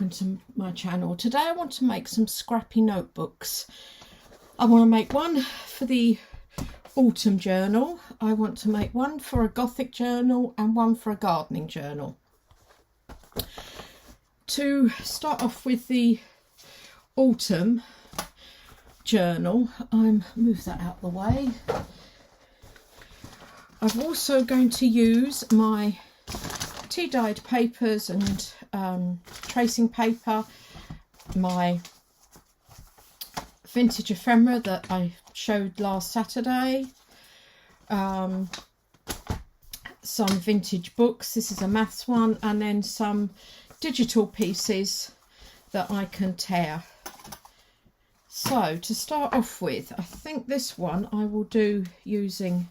welcome to my channel. Today I want to make some scrappy notebooks. I want to make one for the autumn journal, I want to make one for a gothic journal and one for a gardening journal. To start off with the autumn journal, I'm move that out the way. I'm also going to use my tea dyed papers and tracing paper, my vintage ephemera that I showed last Saturday, some vintage books, this is a maths one, and then some digital pieces that I can tear. So to start off with, I think this one I will do using,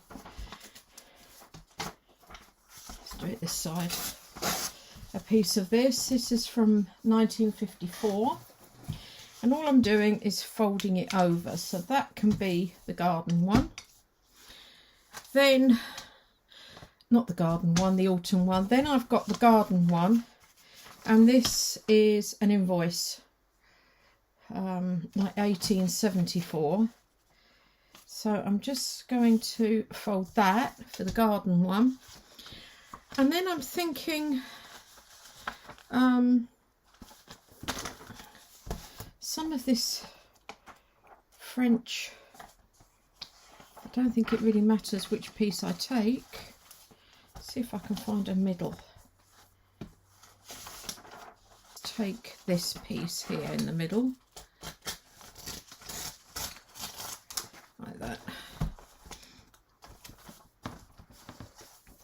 let's do it this side, a piece of this. This is from 1954. And all I'm doing is folding it over, so that can be the garden one. Then, not the garden one, the autumn one. Then I've got the garden one, and this is an invoice, like 1874. So I'm just going to fold that for the garden one. And then I'm thinking, some of this French, I don't think it really matters which piece I take. Let's see if I can find a middle. Take this piece here in the middle, like that.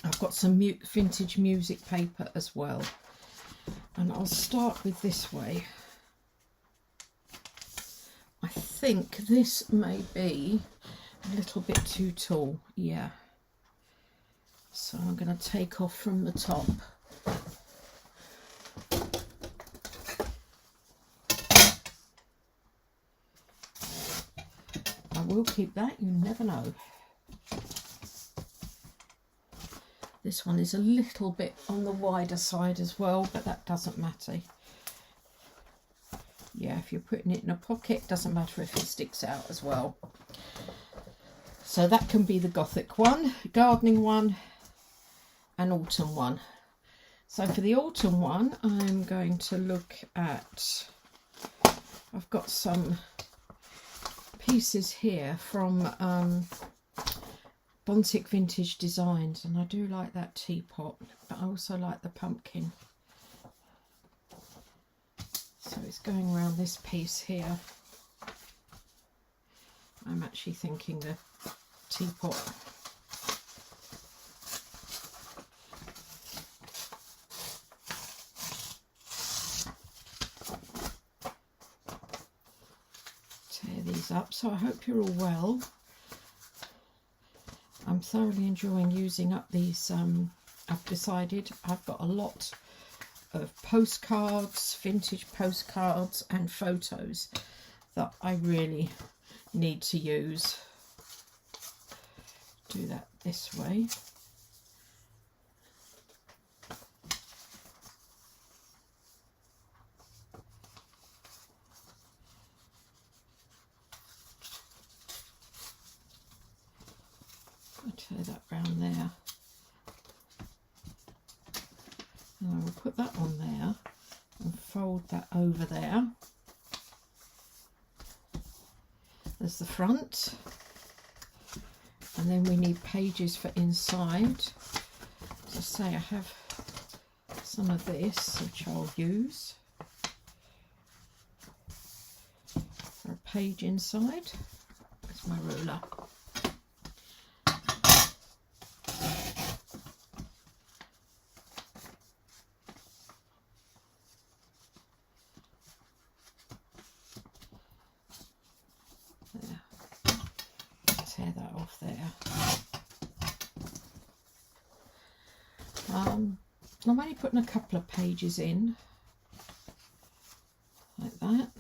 I've got some vintage music paper as well, and I'll start with this way. I think this may be a little bit too tall, yeah. So I'm going to take off from the top. I will keep that, you never know. This one is a little bit on the wider side as well, but that doesn't matter. Yeah, if you're putting it in a pocket, it doesn't matter if it sticks out as well. So that can be the gothic one, gardening one, and autumn one. So for the autumn one, I'm going to look at, I've got some pieces here from Bontic Vintage Designs, and I do like that teapot, but I also like the pumpkin. So it's going around this piece here. I'm actually thinking the teapot. Tear these up. So I hope you're all well. I'm thoroughly enjoying using up these. I've decided I've got a lot of postcards, vintage postcards and photos that I really need to use. Do that this way. I'll tear that round there. And I will put that on there and fold that over there. There's the front, and then we need pages for inside. As I say, I have some of this which I'll use for a page inside. There's my ruler. Tear that off there. I'm only putting a couple of pages in, like that,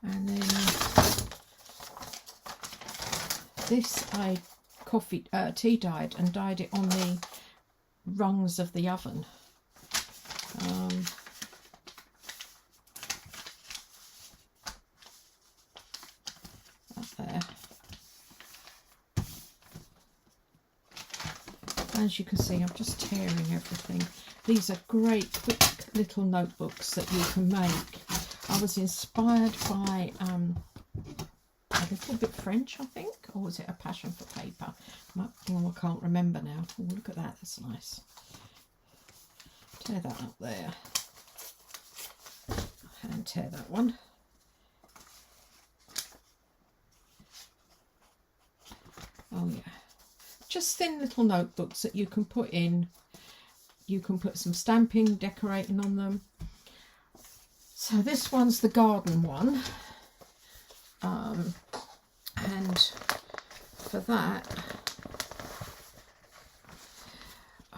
and then this I tea dyed and dyed it on the rungs of the oven. as you can see, I'm just tearing everything. These are great quick little notebooks that you can make. I was inspired by a little bit French, I think, or was it A Passion for Paper? Oh, I can't remember now. Oh, look at that, that's nice. Tear that up there and tear that one. Oh yeah, just thin little notebooks that you can put in. You can put some stamping, decorating on them. So this one's the garden one, and for that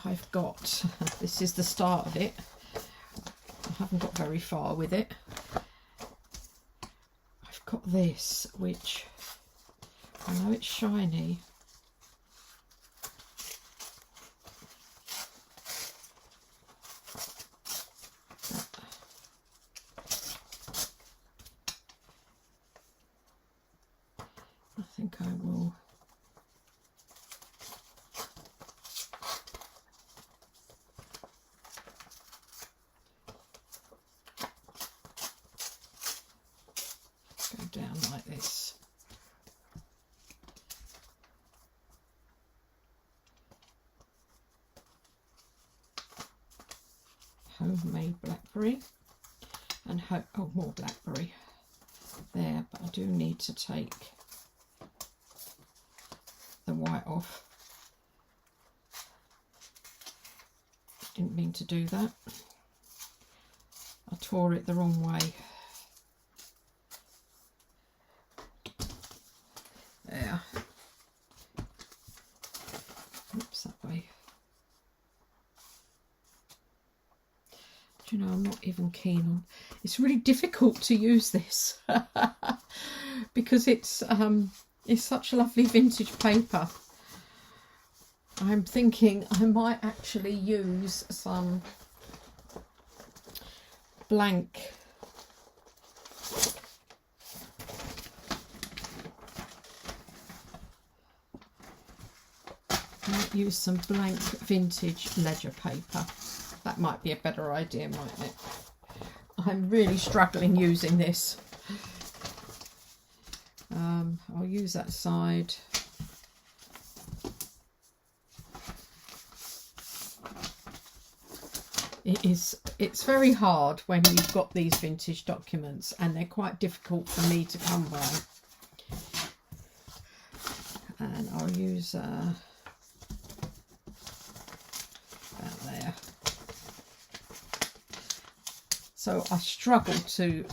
I've got, this is the start of it. I haven't got very far with it. I've got this, which I know it's shiny. I think I will go down like this. Homemade blackberry, and oh, more blackberry there, but I do need to take the white off. Didn't mean to do that. I tore it the wrong way. There. Oops, that way. Do you know, I'm not even keen on. It's really difficult to use this because it's such lovely vintage paper. I'm thinking I might actually use some blank vintage ledger paper. That might be a better idea, mightn't it? I'm really struggling using this. I'll use that side. It's very hard when you've got these vintage documents, and they're quite difficult for me to come by. And I'll use that there. So I struggle to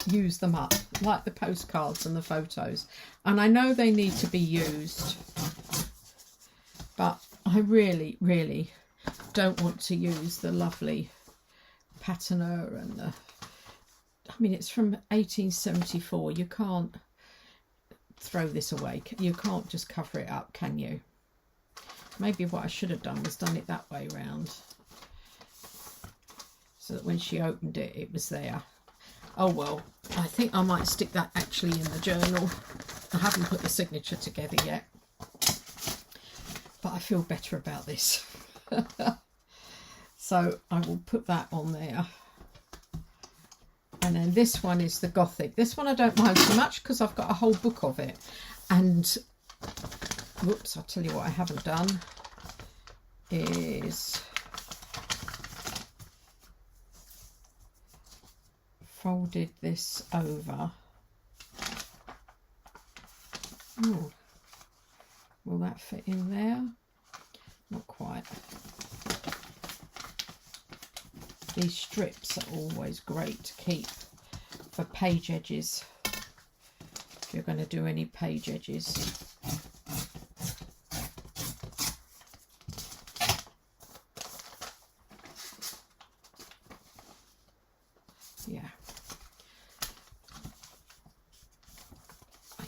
use them up, like the postcards and the photos, and I know they need to be used, but I really don't want to use the lovely patina and the, I mean, it's from 1874. You can't throw this away. You can't just cover it up, can you? Maybe what I should have done was done it that way round, so that when she opened it, it was there. Oh well, I think I might stick that actually in the journal. I haven't put the signature together yet, but I feel better about this. So I will put that on there. And then this one is the Gothic. This one I don't mind so much because I've got a whole book of it. And whoops, I'll tell you what I haven't done is folded this over. Ooh. Will that fit in there? Not quite. These strips are always great to keep for page edges, if you're going to do any page edges. Yeah.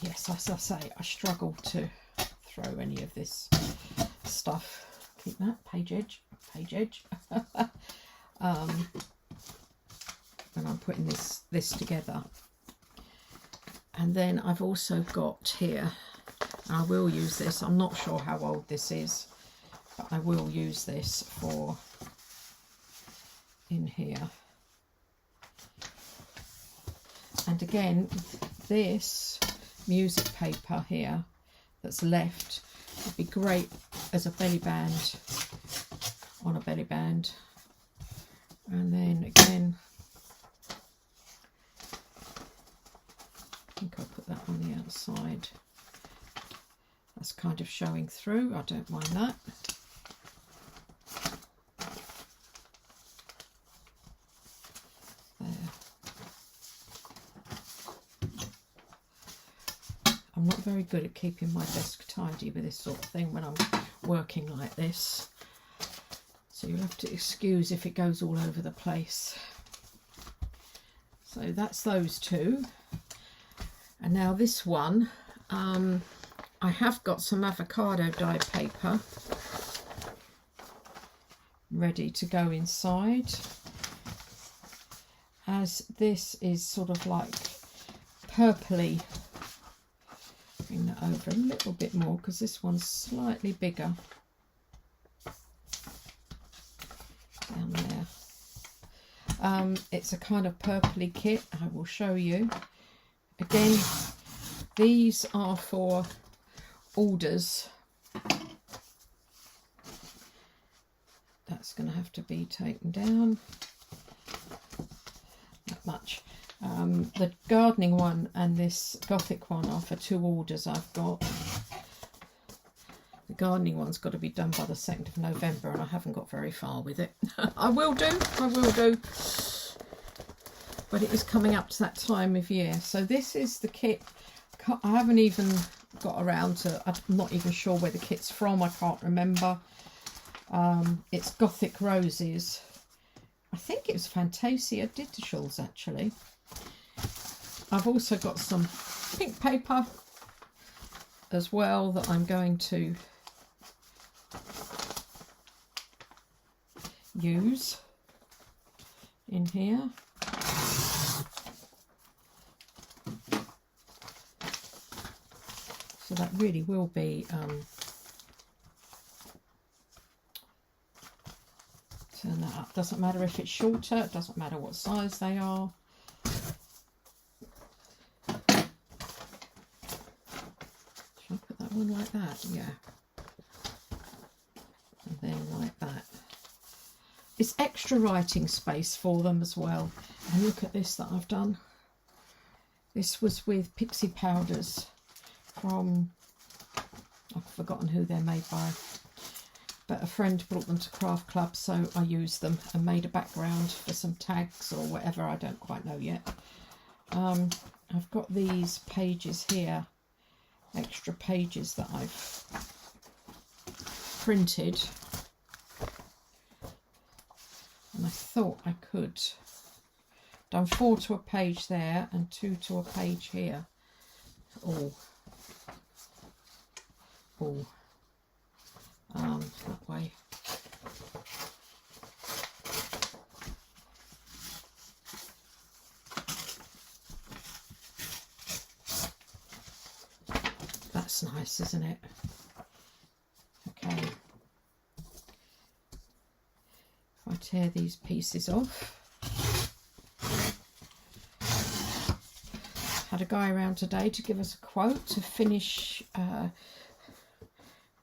Yes, as I say, I struggle to throw any of this stuff. Keep that, page edge, page edge. When I'm putting this together. And then I've also got here, and I will use this, I'm not sure how old this is, but I will use this for in here. And again, this music paper here that's left would be great as a belly band, on a belly band. And then again, I think I'll put that on the outside. That's kind of showing through, I don't mind that. There. I'm not very good at keeping my desk tidy with this sort of thing when I'm working like this. So you'll have to excuse if it goes all over the place. So that's those two. And now this one, I have got some avocado dye paper ready to go inside, as this is sort of like purpley. Bring that over a little bit more because this one's slightly bigger. Down there. It's a kind of purpley kit. I will show you. Again, these are for orders. That's going to have to be taken down. Not much. The gardening one and this gothic one are for 2 orders I've got. The gardening one's got to be done by the 2nd of November and I haven't got very far with it. I will do. But it is coming up to that time of year. So this is the kit. I haven't even got around to, I'm not even sure where the kit's from. I can't remember. It's Gothic Roses. I think it was Fantasia Digitals actually. I've also got some pink paper as well that I'm going to use in here. So that really will be turn that up. Doesn't matter if it's shorter, it doesn't matter what size they are. Should I put that one like that? Yeah. And then like that. It's extra writing space for them as well. And look at this that I've done. This was with Pixie Powders from, I've forgotten who they're made by, but a friend brought them to Craft Club, so I used them and made a background for some tags or whatever, I don't quite know yet. I've got these pages here, extra pages that I've printed, and I thought I could. Done 4 to a page there and 2 to a page here. That way. That's nice, isn't it? Okay. If I tear these pieces off. Had a guy around today to give us a quote to finish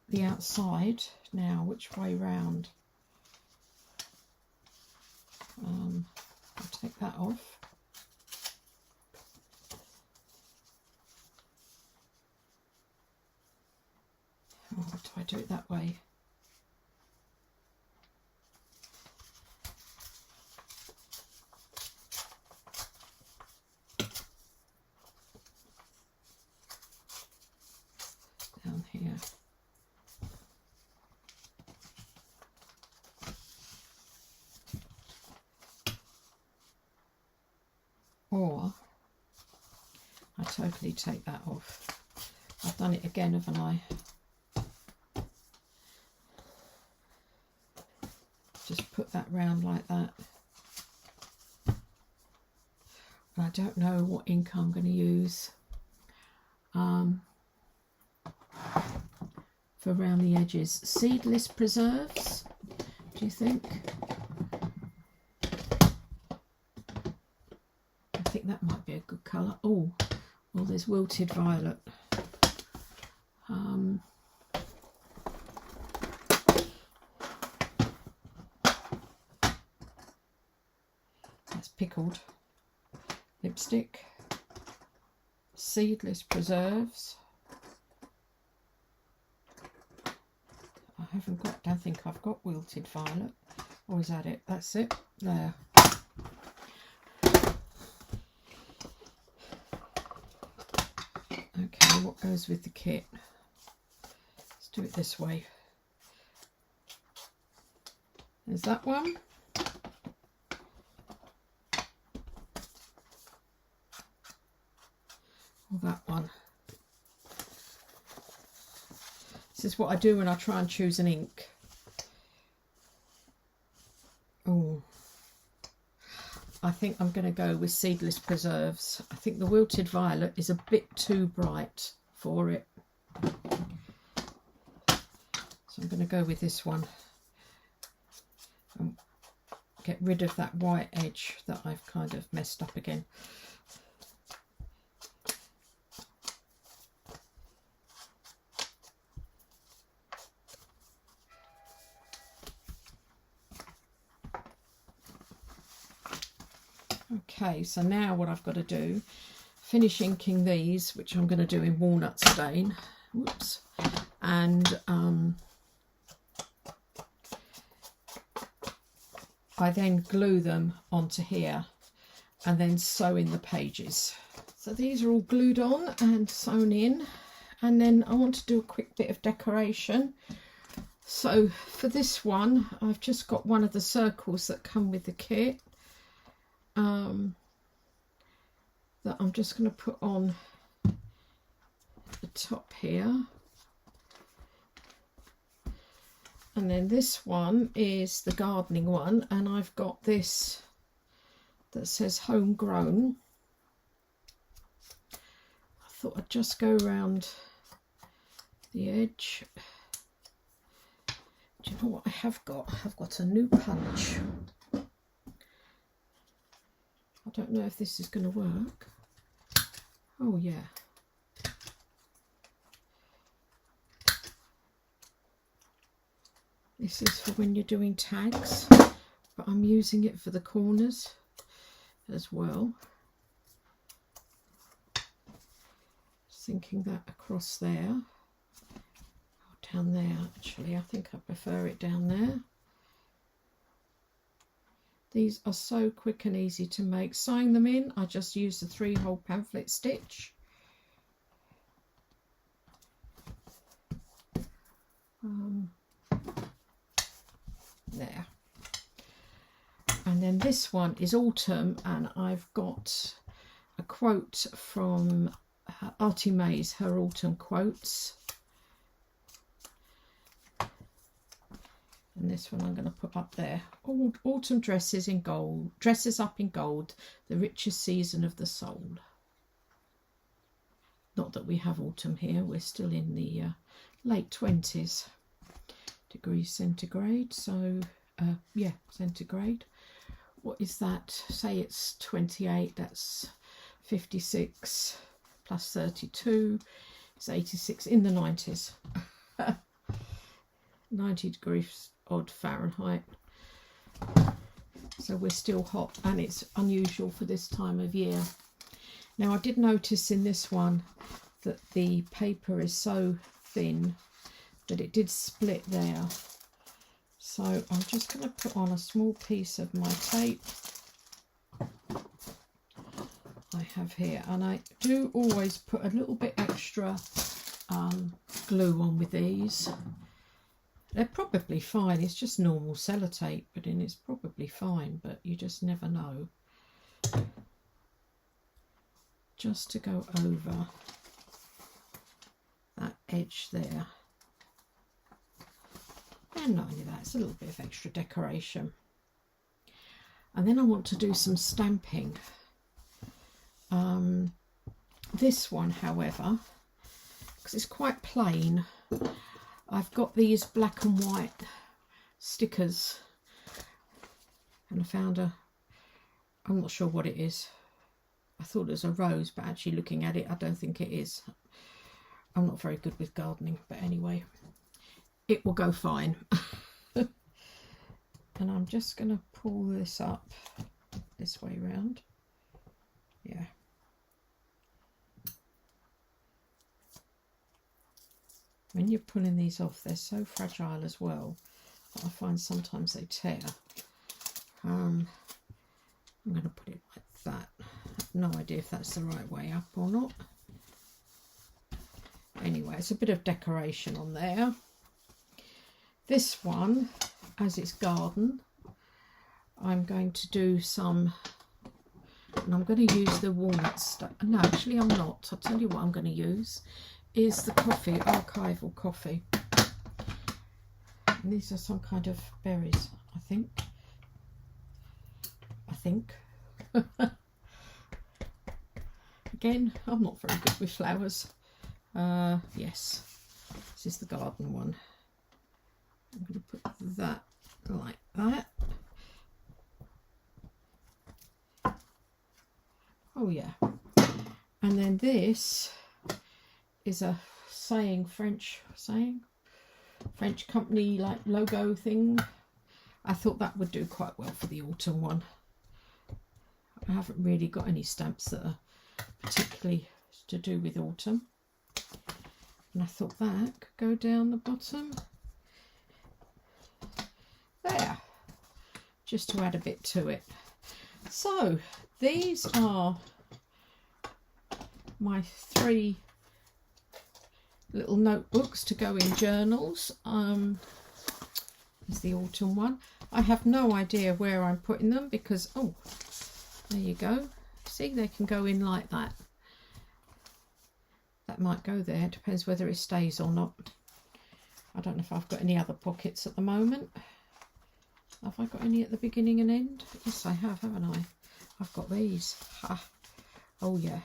the outside. Now, which way round? I'll take that off. Or do I do it that way? Down here. Or I totally take that off. I've done it again, haven't I? Just put that round like that. I don't know what ink I'm going to use. for around the edges. Seedless preserves, do you think? I think that might be a good colour. Oh, well, there's wilted violet. That's pickled lipstick. Seedless preserves. Don't think I've got wilted violet. Or is that it? That's it. There. Okay, what goes with the kit? Let's do it this way. There's that one. Or that one. This is what I do when I try and choose an ink. Oh, I think I'm going to go with Seedless Preserves. I think the wilted violet is a bit too bright for it. So I'm going to go with this one. And get rid of that white edge that I've kind of messed up again. Okay, so now what I've got to do, finish inking these, which I'm going to do in walnut stain. Whoops. And I then glue them onto here and then sew in the pages. So these are all glued on and sewn in, and then I want to do a quick bit of decoration. So for this one, I've just got one of the circles that come with the kit. That I'm just going to put on the top here, and then this one is the gardening one, and I've got this that says homegrown. I thought I'd just go around the edge. Do you know what I have got? I've got a new punch. I don't know if this is going to work. Oh yeah. This is for when you're doing tags, but I'm using it for the corners as well. Just thinking that across there. Or down there actually. I think I prefer it down there. These are so quick and easy to make. Sewing them in, I just use the 3-hole pamphlet stitch. There. And then this one is autumn, and I've got a quote from Artie May's Her Autumn Quotes. And this one I'm going to put up there. Autumn dresses in gold, dresses up in gold, the richest season of the soul. Not that we have autumn here, we're still in the late 20s degrees centigrade. So yeah, centigrade. What is that? Say it's 28, that's 56 plus 32, it's 86, in the 90s. 90 degrees odd Fahrenheit. So we're still hot, and it's unusual for this time of year. Now I did notice in this one that the paper is so thin that it did split there. So I'm just going to put on a small piece of my tape I have here, and I do always put a little bit extra glue on with these. They're probably fine, it's just normal sellotape, but it's probably fine, but you just never know. Just to go over that edge there. And not only that, it's a little bit of extra decoration. And then I want to do some stamping. This one, however, because it's quite plain, I've got these black and white stickers, and I found I'm not sure what it is. I thought it was a rose, but actually looking at it, I don't think it is. I'm not very good with gardening, but anyway, it will go fine. And I'm just going to pull this up this way round. Yeah. When you're pulling these off, they're so fragile as well. I find sometimes they tear. I'm going to put it like that. I have no idea if that's the right way up or not. Anyway, it's a bit of decoration on there. This one, as it's garden, I'm going to do some, and I'm going to use the walnut stuff. No, actually I'm not. I'll tell you what I'm going to use is the coffee, archival coffee. And these are some kind of berries, I think. Again, I'm not very good with flowers. Yes, this is the garden one. I'm going to put that like that. Oh yeah. And then this is a French company like logo thing. I thought that would do quite well for the autumn one. I haven't really got any stamps that are particularly to do with autumn, and I thought that could go down the bottom there, just to add a bit to it. So these are my 3 little notebooks to go in journals. Is the autumn one. I have no idea where I'm putting them because, oh, there you go. See, they can go in like that. That might go there. Depends whether it stays or not. I don't know if I've got any other pockets at the moment. Have I got any at the beginning and end? Yes, I have, haven't I? I've got these. Ha. Oh, yeah.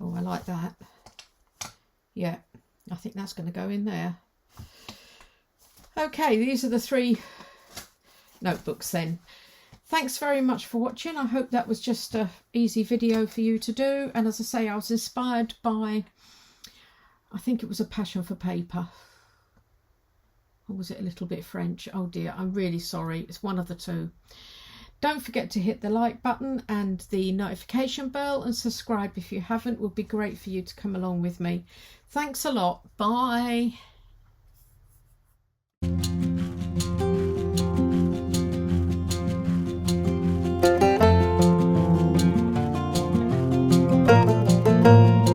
Oh, I like that. Yeah, I think that's going to go in there. Okay, these are the 3 notebooks then. Thanks very much for watching. I hope that was just an easy video for you to do. And as I say, I was inspired by, I think it was a passion for paper. Or was it a little bit French? Oh dear, I'm really sorry. It's one of the 2. Don't forget to hit the like button and the notification bell, and subscribe if you haven't. It would be great for you to come along with me. Thanks a lot. Bye.